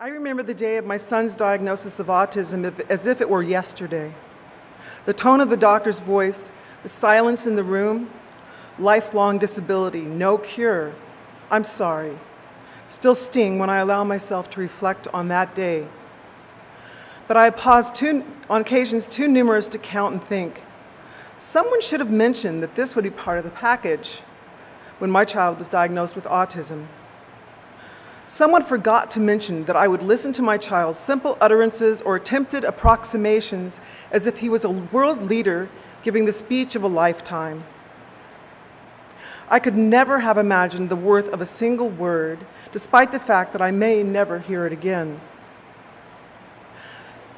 I remember the day of my son's diagnosis of autism as if it were yesterday. The tone of the doctor's voice, the silence in the room, lifelong disability, no cure, I'm sorry, still sting when I allow myself to reflect on that day. But I pause on occasions too numerous to count and think. Someone should have mentioned that this would be part of the package when my child was diagnosed with autism. Someone forgot to mention that I would listen to my child's simple utterances or attempted approximations as if he was a world leader giving the speech of a lifetime. I could never have imagined the worth of a single word, despite the fact that I may never hear it again.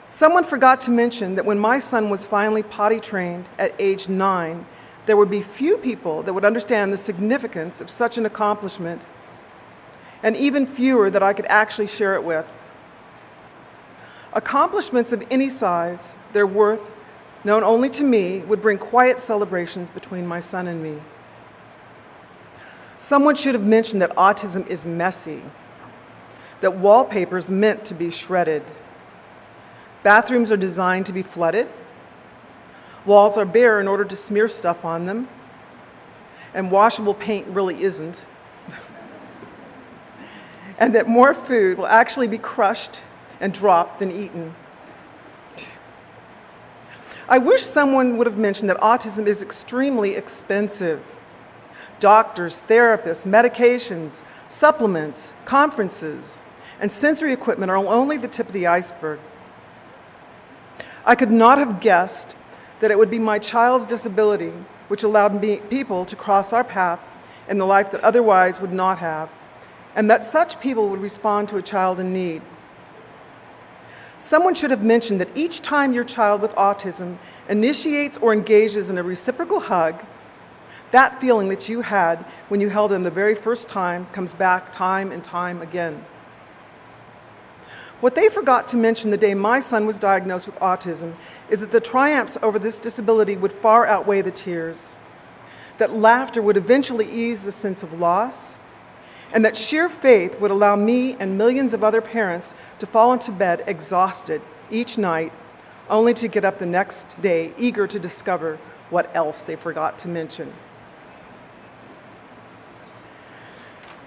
Someone forgot to mention that when my son was finally potty trained at age 9, there would be few people that would understand the significance of such an accomplishment, and even fewer that I could actually share it with. Accomplishments of any size, their worth, known only to me, would bring quiet celebrations between my son and me. Someone should have mentioned that autism is messy, that wallpaper's meant to be shredded, bathrooms are designed to be flooded, walls are bare in order to smear stuff on them, and washable paint really isn't, and that more food will actually be crushed and dropped than eaten. I wish someone would have mentioned that autism is extremely expensive. Doctors, therapists, medications, supplements, conferences, and sensory equipment are only the tip of the iceberg. I could not have guessed that it would be my child's disability which allowed people to cross our path in the life that otherwise would not have, and that such people would respond to a child in need. Someone should have mentioned that each time your child with autism initiates or engages in a reciprocal hug, that feeling that you had when you held them the very first time comes back time and time again. What they forgot to mention the day my son was diagnosed with autism is that the triumphs over this disability would far outweigh the tears, that laughter would eventually ease the sense of loss, and that sheer faith would allow me and millions of other parents to fall into bed exhausted each night, only to get up the next day eager to discover what else they forgot to mention.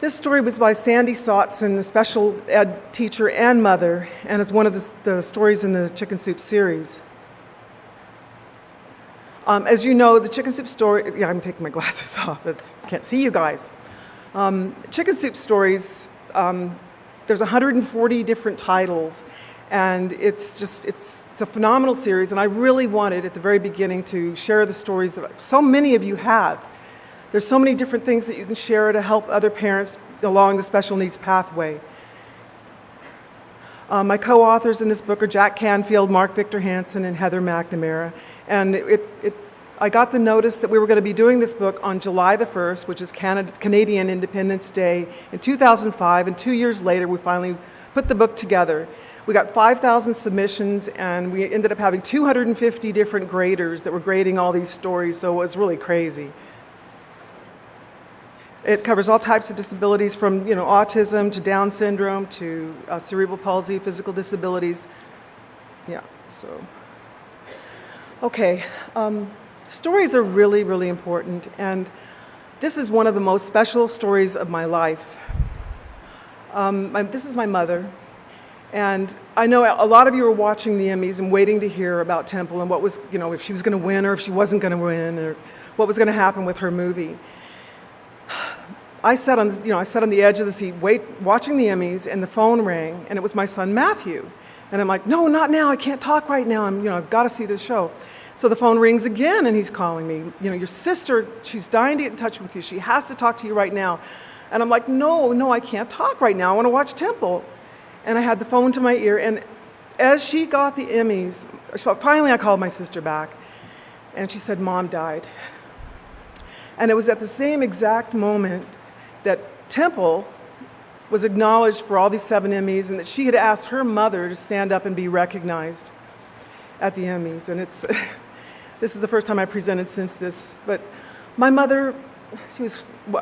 This story was by Sandy Sotson, a special ed teacher and mother, and is one of the stories in the Chicken Soup series. As you know, the Chicken Soup story, yeah, I'm taking my glasses off, I can't see you guys. Chicken Soup stories, there's 140 different titles, and it's a phenomenal series, and I really wanted at the very beginning to share the stories that so many of you have. There's so many different things that you can share to help other parents along the special needs pathway. My co-authors in this book are Jack Canfield, Mark Victor Hansen, and Heather McNamara, and I got the notice that we were going to be doing this book on July the 1st, which is Canadian Independence Day in 2005, and 2 years later we finally put the book together. We got 5,000 submissions, and we ended up having 250 different graders that were grading all these stories, so it was really crazy. It covers all types of disabilities from autism to Down syndrome to cerebral palsy, physical disabilities. Yeah, so. Okay. Stories are really, really important, and this is one of the most special stories of my life. This is my mother, and I know a lot of you were watching the Emmys and waiting to hear about Temple and what was, if she was going to win or if she wasn't going to win or what was going to happen with her movie. I sat on the edge of the seat, watching the Emmys, and the phone rang, and it was my son Matthew, and I'm like, no, not now. I can't talk right now. I've got to see this show. So the phone rings again, and he's calling me. Your sister, she's dying to get in touch with you. She has to talk to you right now. And I'm like, no, I can't talk right now. I want to watch Temple. And I had the phone to my ear, and as she got the Emmys, so finally I called my sister back, and she said, Mom died. And it was at the same exact moment that Temple was acknowledged for all these 7 Emmys, and that she had asked her mother to stand up and be recognized at the Emmys. And this is the first time I presented since this. But my mother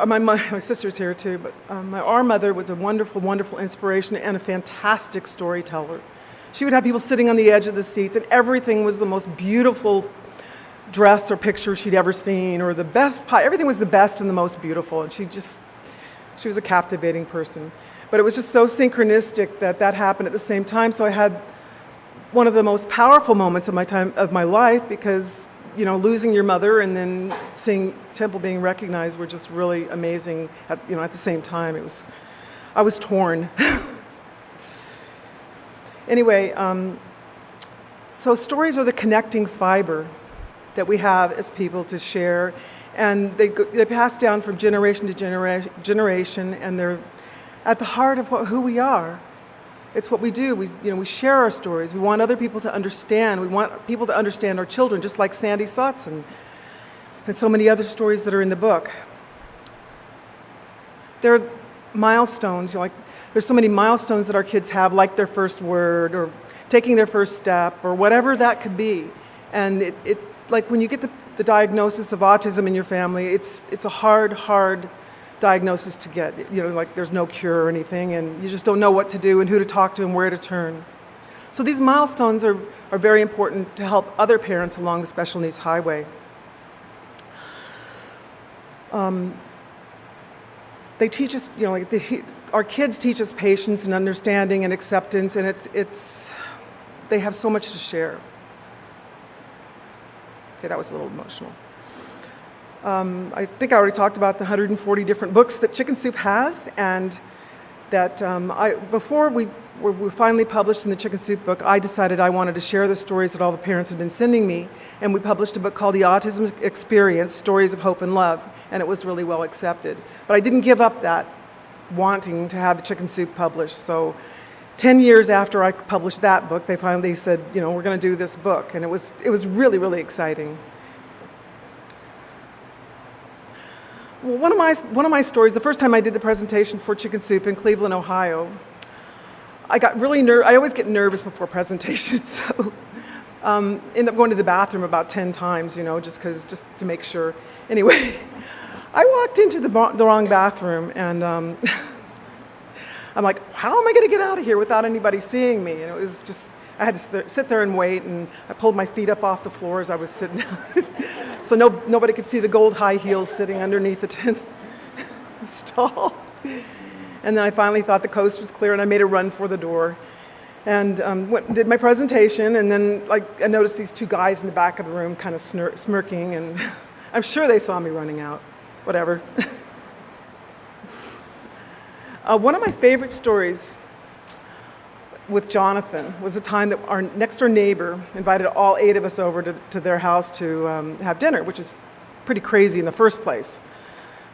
my sister's here too, but our mother was a wonderful, wonderful inspiration and a fantastic storyteller. She would have people sitting on the edge of the seats, and everything was the most beautiful dress or picture she'd ever seen, or the best pie. Everything was the best and the most beautiful, and she was a captivating person. But it was just so synchronistic that happened at the same time. So I had one of the most powerful moments of my life, because losing your mother and then seeing Temple being recognized were just really amazing at the same time. I was torn. Anyway, so stories are the connecting fiber that we have as people to share, and they pass down from generation to generation, and they're at the heart of who we are. It's what we do. We share our stories. We want other people to understand. We want people to understand our children, just like Sandy Sotson and so many other stories that are in the book. There are milestones. There's so many milestones that our kids have, like their first word or taking their first step or whatever that could be. And it like when you get the diagnosis of autism in your family, it's a hard diagnosis to get. There's no cure or anything, and you just don't know what to do and who to talk to and where to turn. So these milestones are very important to help other parents along the special needs highway. They teach us, our kids teach us patience and understanding and acceptance, and they have so much to share. Okay, that was a little emotional. I think I already talked about the 140 different books that Chicken Soup has, and that before we finally published in the Chicken Soup book, I decided I wanted to share the stories that all the parents had been sending me, and we published a book called The Autism Experience, Stories of Hope and Love, and it was really well accepted. But I didn't give up that wanting to have the Chicken Soup published. So 10 years after I published that book, they finally said, we're going to do this book, and it was really, really exciting. Well, one of my stories, the first time I did the presentation for Chicken Soup in Cleveland, Ohio, I got really I always get nervous before presentations, so ended up going to the bathroom about 10 times, just to make sure. Anyway, I walked into the wrong bathroom, and I'm like, how am I going to get out of here without anybody seeing me? And it was just, I had to sit there and wait, and I pulled my feet up off the floor as I was sitting down. So nobody could see the gold high heels sitting underneath the 10th stall. And then I finally thought the coast was clear, and I made a run for the door. And went and did my presentation, and then I noticed these two guys in the back of the room kind of smirking, and I'm sure they saw me running out. Whatever. One of my favorite stories with Jonathan was the time that our next-door neighbor invited all 8 of us over to their house to have dinner, which is pretty crazy in the first place,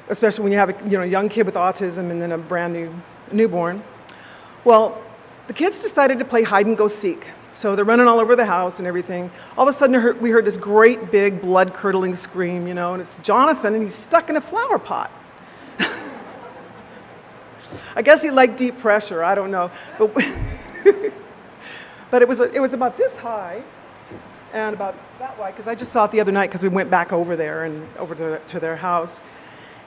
especially when you have a young kid with autism and then a brand new newborn. Well, the kids decided to play hide-and-go-seek. So they're running all over the house and everything. All of a sudden, we heard this great, big, blood-curdling scream, and it's Jonathan, and he's stuck in a flower pot. I guess he liked deep pressure, I don't know. But it was about this high and about that wide, because I just saw it the other night because we went back over there and over to their house.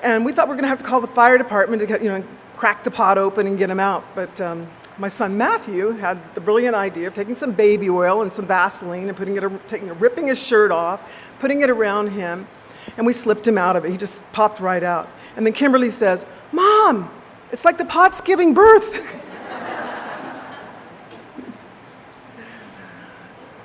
And we thought we were going to have to call the fire department to crack the pot open and get him out. But my son Matthew had the brilliant idea of taking some baby oil and some Vaseline and ripping his shirt off, putting it around him, and we slipped him out of it. He just popped right out. And then Kimberly says, "Mom, it's like the pot's giving birth."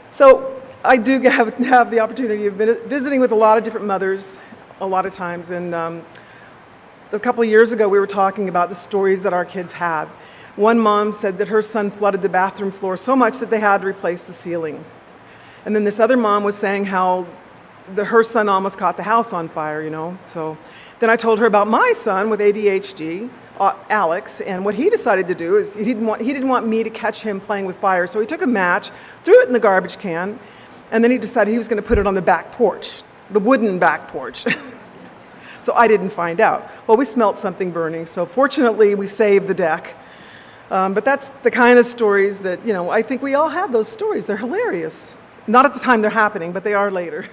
So I do have the opportunity of visiting with a lot of different mothers a lot of times. And a couple of years ago, we were talking about the stories that our kids have. One mom said that her son flooded the bathroom floor so much that they had to replace the ceiling. And then this other mom was saying how her son almost caught the house on fire, So then I told her about my son with ADHD, Alex, and what he decided to do is he didn't want me to catch him playing with fire, so he took a match, threw it in the garbage can, and then he decided he was going to put it on the back porch, the wooden back porch. So I didn't find out. Well, we smelt something burning, so fortunately we saved the deck. But that's the kind of stories that, I think we all have those stories. They're hilarious. Not at the time they're happening, but they are later.